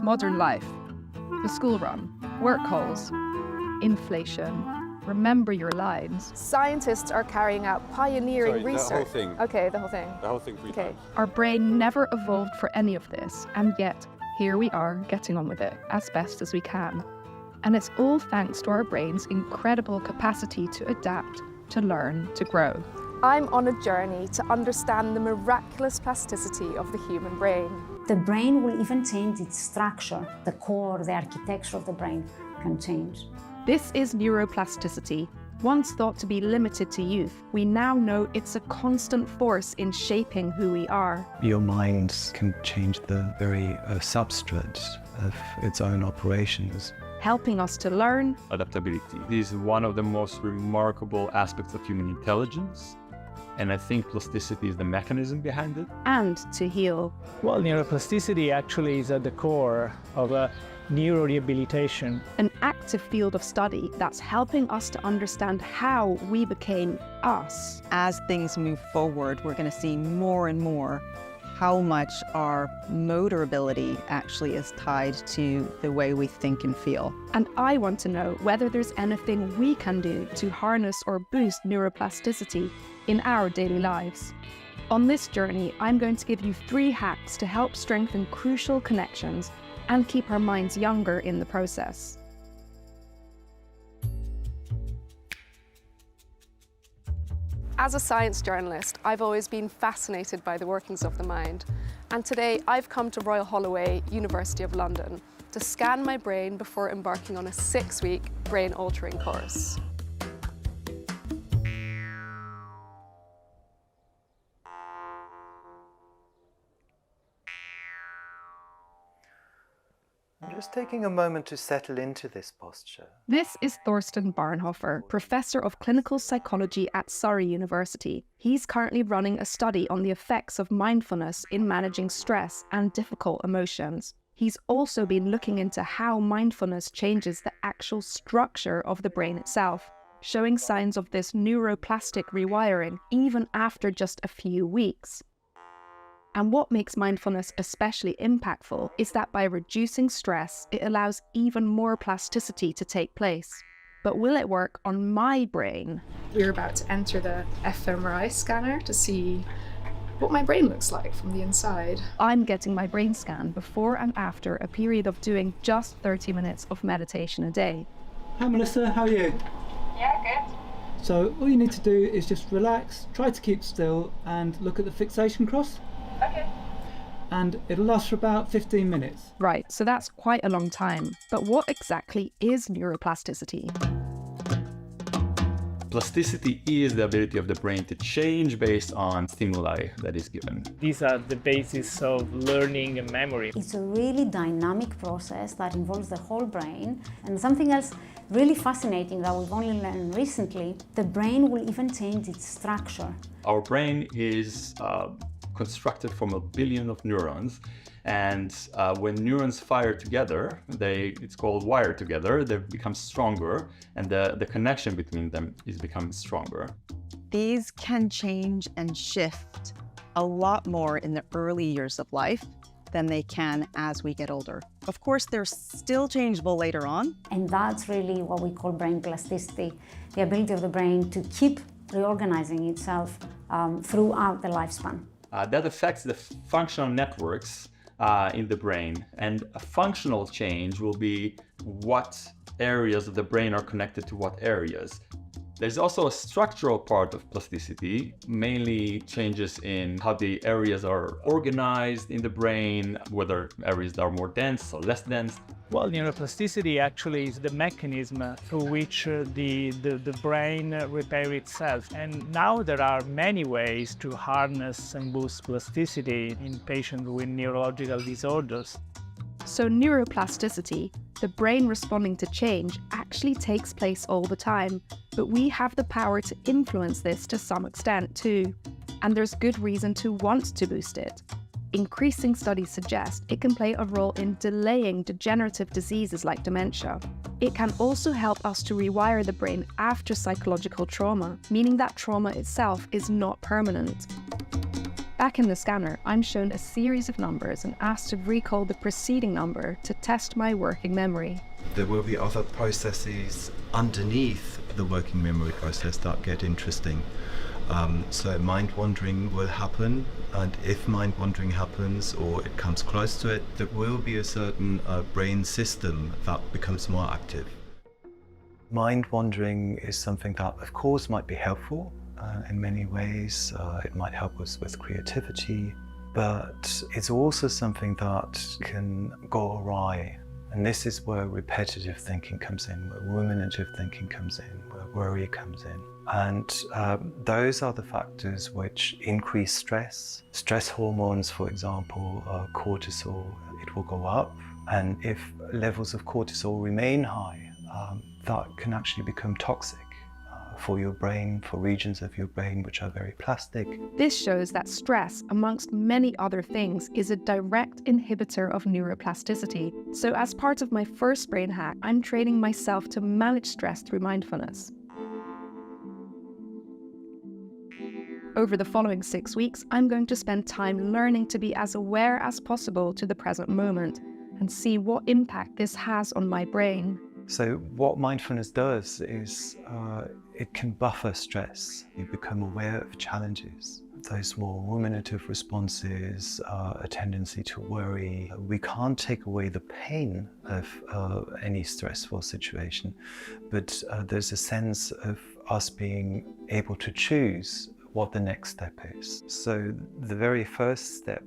Modern life, the school run, work calls, inflation. Remember your lines. Scientists are carrying out pioneering research. The whole thing. Okay, the whole thing. The whole thing 3 Okay. times. Our brain never evolved for any of this, and yet here we are getting on with it as best as we can. And it's all thanks to our brain's incredible capacity to adapt, to learn, to grow. I'm on a journey to understand the miraculous plasticity of the human brain. The brain will even change its structure. The core, the architecture of the brain can change. This is neuroplasticity. Once thought to be limited to youth, we now know it's a constant force in shaping who we are. Your mind can change the very substrate of its own operations. Helping us to learn, Adaptability. This is one of the most remarkable aspects of human intelligence. And I think plasticity is the mechanism behind it. and to heal. Well, neuroplasticity actually is at the core of neurorehabilitation. An active field of study that's helping us to understand how we became us. As things move forward, we're going to see more and more how much our motor ability actually is tied to the way we think and feel. And I want to know whether there's anything we can do to harness or boost neuroplasticity in our daily lives. On this journey, I'm going to give you 3 hacks to help strengthen crucial connections and keep our minds younger in the process. As a science journalist, I've always been fascinated by the workings of the mind. And today I've come to Royal Holloway, University of London, to scan my brain before embarking on a 6-week brain-altering course. I'm just taking a moment to settle into this posture. This is Thorsten Barnhofer, Professor of Clinical Psychology at Surrey University. He's currently running a study on the effects of mindfulness in managing stress and difficult emotions. He's also been looking into how mindfulness changes the actual structure of the brain itself, showing signs of this neuroplastic rewiring even after just a few weeks. And what makes mindfulness especially impactful is that by reducing stress, it allows even more plasticity to take place. But will it work on my brain? We're about to enter the fMRI scanner to see what my brain looks like from the inside. I'm getting my brain scan before and after a period of doing just 30 minutes of meditation a day. Hi Melissa, how are you? Yeah, good. So all you need to do is just relax, try to keep still and look at the fixation cross. Okay. And it'll last for about 15 minutes. Right, so that's quite a long time. But what exactly is neuroplasticity? Plasticity is the ability of the brain to change based on stimuli that is given. These are the basis of learning and memory. It's a really dynamic process that involves the whole brain. And something else really fascinating that we've only learned recently, the brain will even change its structure. Our brain is constructed from 1 billion of neurons, and when neurons fire together, it's called wire together, they become stronger, and the connection between them is becoming stronger. These can change and shift a lot more in the early years of life than they can as we get older. Of course, they're still changeable later on. And that's really what we call brain plasticity, the ability of the brain to keep reorganizing itself throughout the lifespan. That affects the functional networks in the brain, and a functional change will be what areas of the brain are connected to what areas. There's also a structural part of plasticity, mainly changes in how the areas are organized in the brain, whether areas are more dense or less dense. Well, neuroplasticity actually is the mechanism through which the brain repairs itself. And now there are many ways to harness and boost plasticity in patients with neurological disorders. So neuroplasticity, the brain responding to change, actually takes place all the time, but we have the power to influence this to some extent too. And there's good reason to want to boost it. Increasing studies suggest it can play a role in delaying degenerative diseases like dementia. It can also help us to rewire the brain after psychological trauma, meaning that trauma itself is not permanent. Back in the scanner, I'm shown a series of numbers and asked to recall the preceding number to test my working memory. There will be other processes underneath the working memory process that get interesting. So mind wandering will happen, and if mind wandering happens or it comes close to it, there will be a certain brain system that becomes more active. Mind wandering is something that, of course, might be helpful in many ways. It might help us with creativity, but it's also something that can go awry. And this is where repetitive thinking comes in, where ruminative thinking comes in, where worry comes in. And those are the factors which increase stress. Stress hormones, for example, cortisol, it will go up. And if levels of cortisol remain high, that can actually become toxic for your brain, for regions of your brain which are very plastic. This shows that stress, amongst many other things, is a direct inhibitor of neuroplasticity. So as part of my first brain hack, I'm training myself to manage stress through mindfulness. Over the following 6 weeks, I'm going to spend time learning to be as aware as possible to the present moment and see what impact this has on my brain. So what mindfulness does is it can buffer stress. You become aware of challenges. Those more ruminative responses, a tendency to worry. We can't take away the pain of any stressful situation, but there's a sense of us being able to choose what the next step is. So the very first step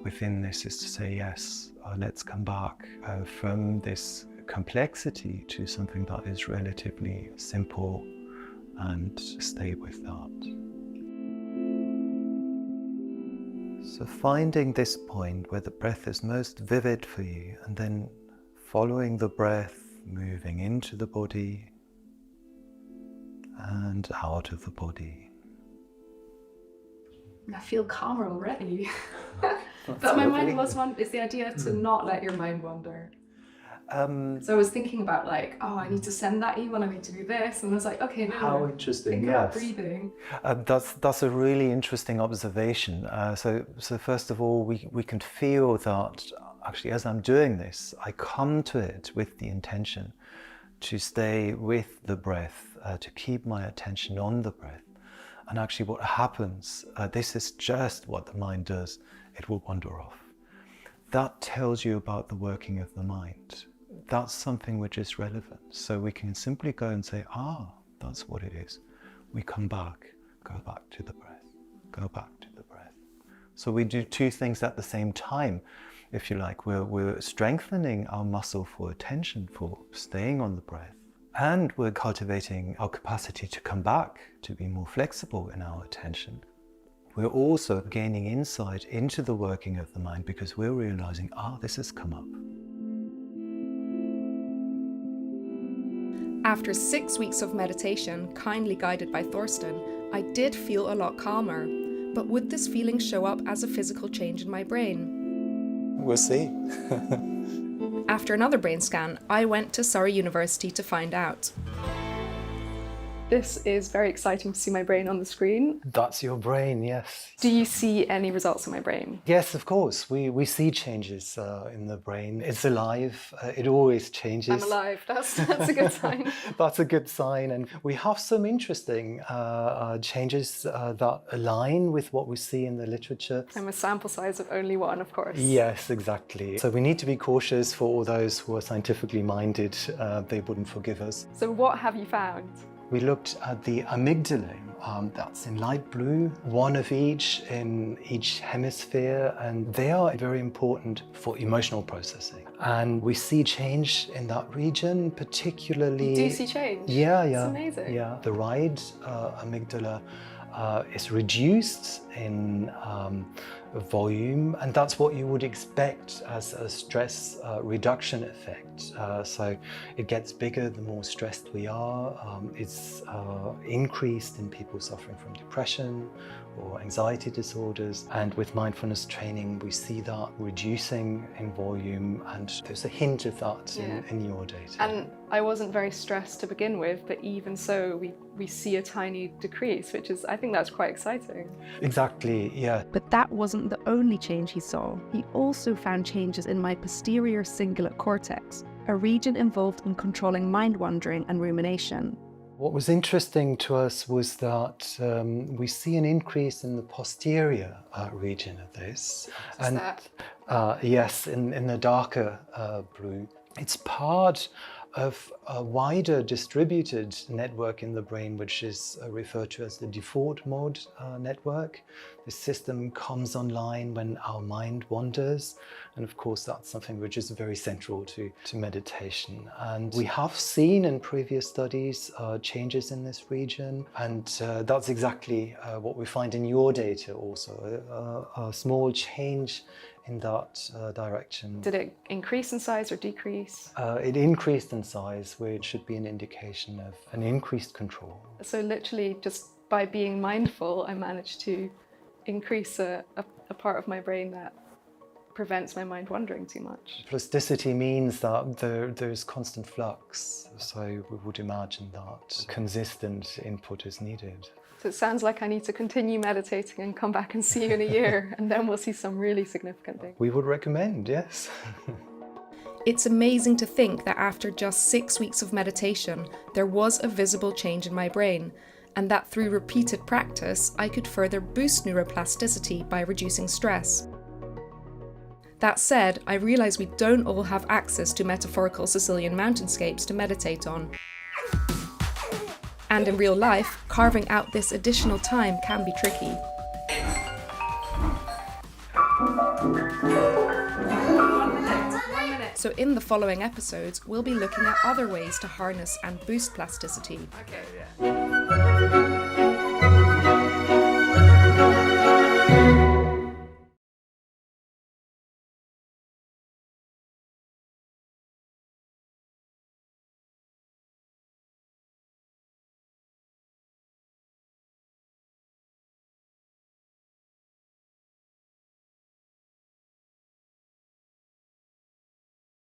within this is to say, yes, let's come back from this complexity to something that is relatively simple and stay with that. So finding this point where the breath is most vivid for you, and then following the breath, moving into the body and out of the body. I feel calmer already. But my mind was is the idea to not let your mind wander. So I was thinking about like, oh, I need to send that email, I need to do this, and I was like, okay, no. How interesting! Think about breathing. That's a really interesting observation. So first of all, we can feel that actually, as I'm doing this, I come to it with the intention to stay with the breath, to keep my attention on the breath. And actually, what happens? This is just what the mind does. It will wander off. That tells you about the working of the mind. That's something which is relevant. So we can simply go and say, that's what it is. We come back, go back to the breath, go back to the breath. So we do two things at the same time, if you like. We're strengthening our muscle for attention, for staying on the breath. And we're cultivating our capacity to come back, to be more flexible in our attention. We're also gaining insight into the working of the mind because we're realizing, this has come up. After 6 weeks of meditation, kindly guided by Thorsten, I did feel a lot calmer. But would this feeling show up as a physical change in my brain? We'll see. After another brain scan, I went to Surrey University to find out. This is very exciting to see my brain on the screen. That's your brain, yes. Do you see any results in my brain? Yes, of course. We see changes in the brain. It's alive. It always changes. I'm alive. That's a good sign. That's a good sign. And we have some interesting changes that align with what we see in the literature. I'm a sample size of only one, of course. Yes, exactly. So we need to be cautious for all those who are scientifically minded. They wouldn't forgive us. So what have you found? We looked at the amygdala, that's in light blue, one of each in each hemisphere, and they are very important for emotional processing. And we see change in that region, particularly... You do see change? Yeah. It's amazing. Yeah, the right amygdala is reduced in volume, and that's what you would expect as a stress reduction effect. So it gets bigger the more stressed we are. It's increased in people suffering from depression or anxiety disorders. And with mindfulness training, we see that reducing in volume, and there's a hint of that in your data. And I wasn't very stressed to begin with, but even so, we see a tiny decrease, which is, I think that's quite exciting. Exactly, yeah. But that wasn't the only change he saw. He also found changes in my posterior cingulate cortex, a region involved in controlling mind-wandering and rumination. What was interesting to us was that we see an increase in the posterior region of this. What's that? Yes, in the darker blue. It's part of a wider distributed network in the brain, which is referred to as the default mode network. The system comes online when our mind wanders, and of course that's something which is very central to meditation. And we have seen in previous studies changes in this region, and that's exactly what we find in your data also, a small change in that direction. Did it increase in size or decrease? It increased in size, which should be an indication of an increased control. So literally just by being mindful, I managed to increase a part of my brain that prevents my mind wandering too much. Plasticity means that there's constant flux, so we would imagine that consistent input is needed. So it sounds like I need to continue meditating and come back and see you in a year, and then we'll see some really significant things. We would recommend, yes. It's amazing to think that after just 6 weeks of meditation, there was a visible change in my brain, and that through repeated practice, I could further boost neuroplasticity by reducing stress. That said, I realise we don't all have access to metaphorical Sicilian mountainscapes to meditate on. And in real life, carving out this additional time can be tricky. So in the following episodes, we'll be looking at other ways to harness and boost plasticity. Okay.